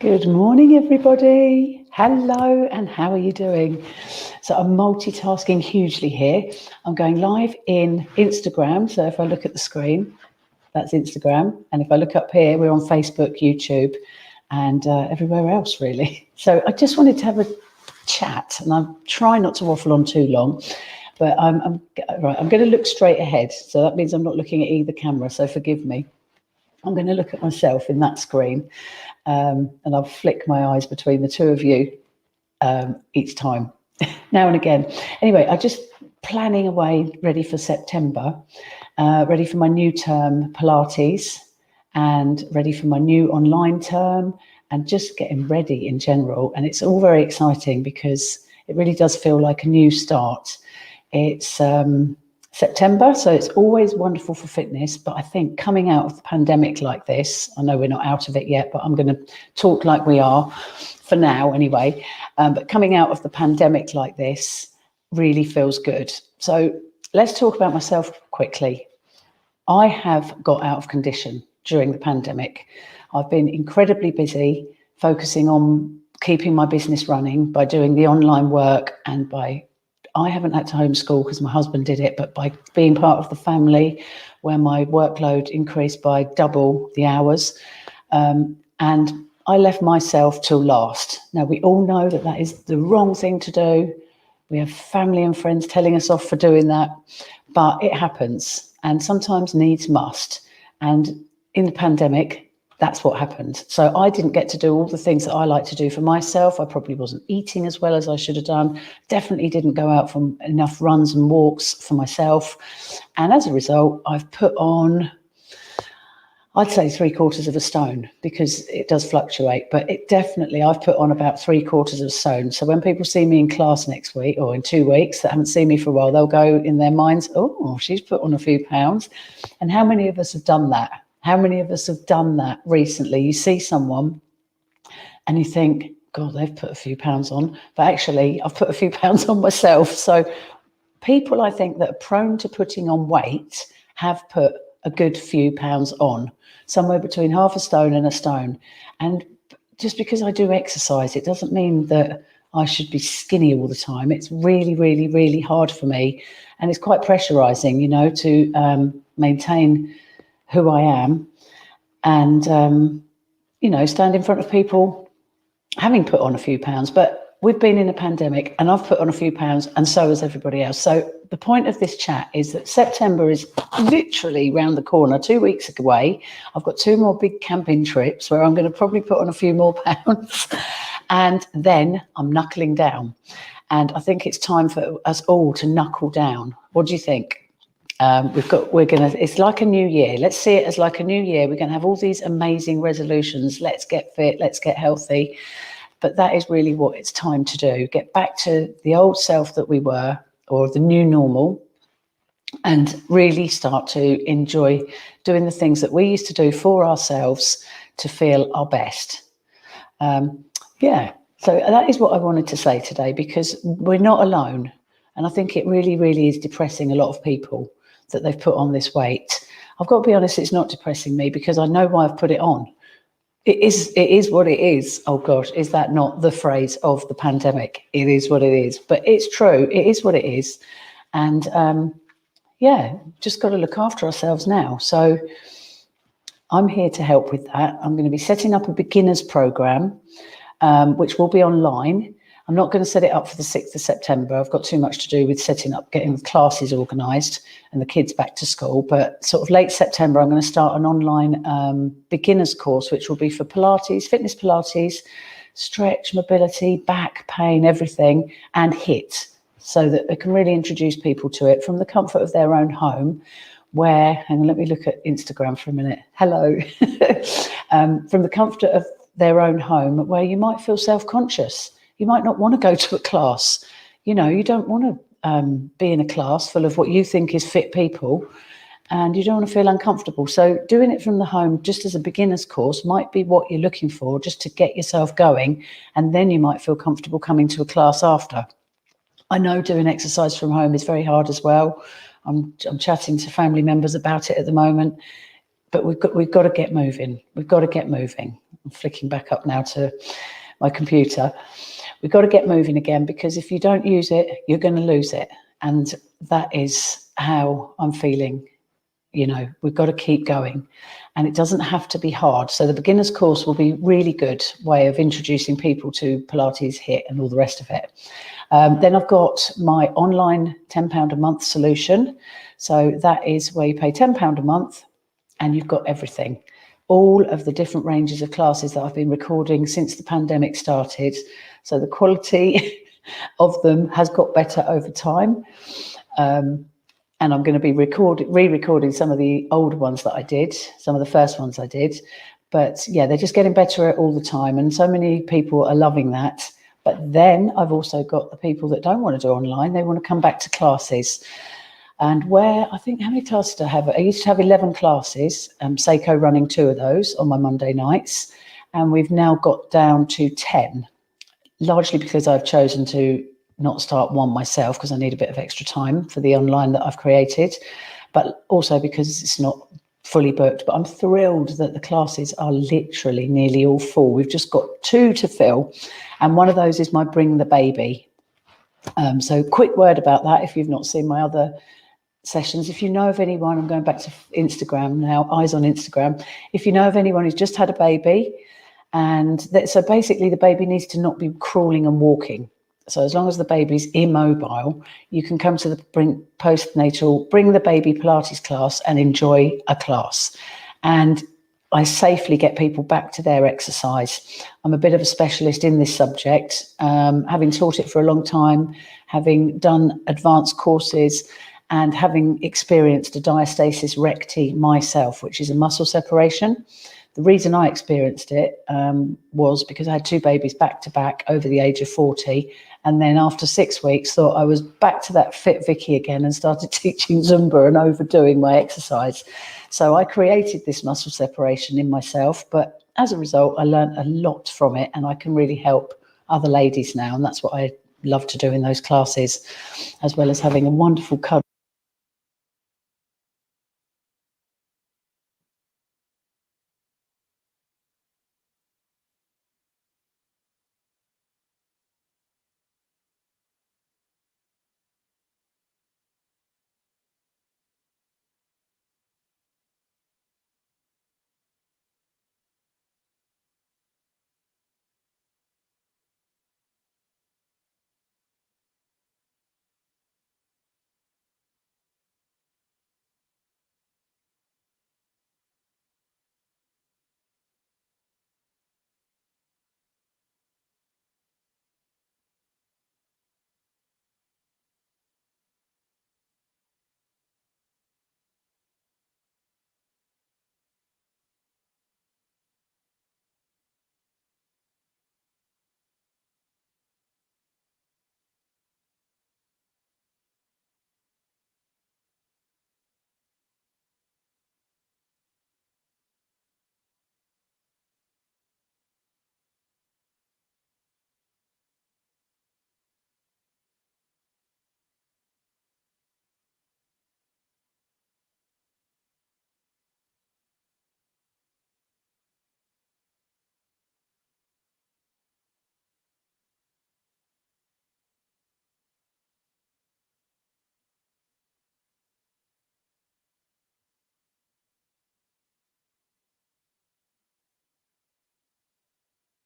Good morning, everybody. Hello, and how are you doing? So I'm multitasking hugely here. I'm going live in Instagram. So if I look at the screen, that's Instagram. And if I look up here, we're on Facebook, YouTube, and everywhere else, really. So I just wanted to have a chat, and I'm trying not to waffle on too long, but I'm going to look straight ahead. So that means I'm not looking at either camera, so forgive me. I'm going to look at myself in that screen, and I'll flick my eyes between the two of you each time, now and again. Anyway, I'm just planning away, ready for September, ready for my new term Pilates, and ready for my new online term, and just getting ready in general. And it's all very exciting because it really does feel like a new start. It's September, so it's always wonderful for fitness, but I think coming out of the pandemic like this, I know we're not out of it yet, but I'm going to talk like we are for now anyway, but coming out of the pandemic like this really feels good. So let's talk about myself quickly. I have got out of condition during the pandemic. I've been incredibly busy focusing on keeping my business running by doing the online work, and I haven't had to homeschool because my husband did it, but by being part of the family where my workload increased by double the hours. And I left myself till last. Now, we all know that that is the wrong thing to do. We have family and friends telling us off for doing that, but it happens, and sometimes needs must. And in the pandemic, that's what happened. So I didn't get to do all the things that I like to do for myself. I probably wasn't eating as well as I should have done. Definitely didn't go out for enough runs and walks for myself. And as a result, I've put on, I'd say 3/4 of a stone, because it does fluctuate, but I've put on about 3/4 of a stone. So when people see me in class next week or in 2 weeks that haven't seen me for a while, they'll go in their minds, oh, she's put on a few pounds. And how many of us have done that? How many of us have done that recently? You see someone and you think, God, they've put a few pounds on, but actually I've put a few pounds on myself. So people, I think, that are prone to putting on weight have put a good few pounds on, somewhere between half a stone and a stone. And just because I do exercise, it doesn't mean that I should be skinny all the time. It's really, really, really hard for me. And it's quite pressurizing, to maintain who I am and, stand in front of people having put on a few pounds. But we've been in a pandemic and I've put on a few pounds, and so has everybody else. So the point of this chat is that September is literally round the corner, 2 weeks away. I've got 2 more big camping trips where I'm going to probably put on a few more pounds, and then I'm knuckling down. And I think it's time for us all to knuckle down. What do you think? It's like a new year. Let's see it as like a new year. We're going to have all these amazing resolutions. Let's get fit, let's get healthy. But that is really what it's time to do. Get back to the old self that we were, or the new normal, and really start to enjoy doing the things that we used to do for ourselves to feel our best. So that is what I wanted to say today, because we're not alone. And I think it really, really is depressing a lot of people that they've put on this weight. I've got to be honest, it's not depressing me because I know why I've put it on. It is what it is. Oh gosh, is that not the phrase of the pandemic? It is what it is. But it's true. It is what it is. And just got to look after ourselves now. So I'm here to help with that. I'm going to be setting up a beginners program, which will be online. I'm not going to set it up for the 6th of September. I've got too much to do with setting up, getting the classes organised and the kids back to school. But sort of late September, I'm going to start an online beginners course, which will be for Pilates, fitness Pilates, stretch, mobility, back pain, everything, and HIIT, so that it can really introduce people to it from the comfort of their own home. And let me look at Instagram for a minute. Hello. From the comfort of their own home, where you might feel self-conscious. You might not want to go to a class. You don't want to be in a class full of what you think is fit people, and you don't want to feel uncomfortable. So doing it from the home, just as a beginner's course, might be what you're looking for, just to get yourself going. And then you might feel comfortable coming to a class after. I know doing exercise from home is very hard as well. I'm chatting to family members about it at the moment. but we've got to get moving. We've got to get moving. I'm flicking back up now to my computer. We've got to get moving again, because if you don't use it, you're going to lose it. And that is how I'm feeling. You know, we've got to keep going, and it doesn't have to be hard. So the beginner's course will be really good way of introducing people to Pilates, HIIT and all the rest of it. Then I've got my online £10 a month solution. So that is where you pay £10 a month and you've got everything. All of the different ranges of classes that I've been recording since the pandemic started. So the quality of them has got better over time. And I'm going to be re-recording some of the old ones that I did, some of the first ones I did. But yeah, they're just getting better all the time. And so many people are loving that. But then I've also got the people that don't want to do online. They want to come back to classes. And where, I think, how many classes did I have? I used to have 11 classes, Seiko running 2 of those on my Monday nights. And we've now got down to 10, largely because I've chosen to not start one myself, because I need a bit of extra time for the online that I've created, but also because it's not fully booked. But I'm thrilled that the classes are literally nearly all full. We've just got 2 to fill, and one of those is my Bring the Baby. So quick word about that, if you've not seen my other sessions. If you know of anyone, I'm going back to Instagram now, eyes on Instagram. If you know of anyone who's just had a baby, and so basically the baby needs to not be crawling and walking. So as long as the baby's immobile, you can come to the postnatal Bring the Baby Pilates class and enjoy a class. And I safely get people back to their exercise. I'm a bit of a specialist in this subject, having taught it for a long time, having done advanced courses, and having experienced a diastasis recti myself, which is a muscle separation. The reason I experienced it was because I had 2 babies back to back over the age of 40. And then after 6 weeks, thought I was back to that fit Vicky again and started teaching Zumba and overdoing my exercise. So I created this muscle separation in myself. But as a result, I learned a lot from it, and I can really help other ladies now. And that's what I love to do in those classes, as well as having a wonderful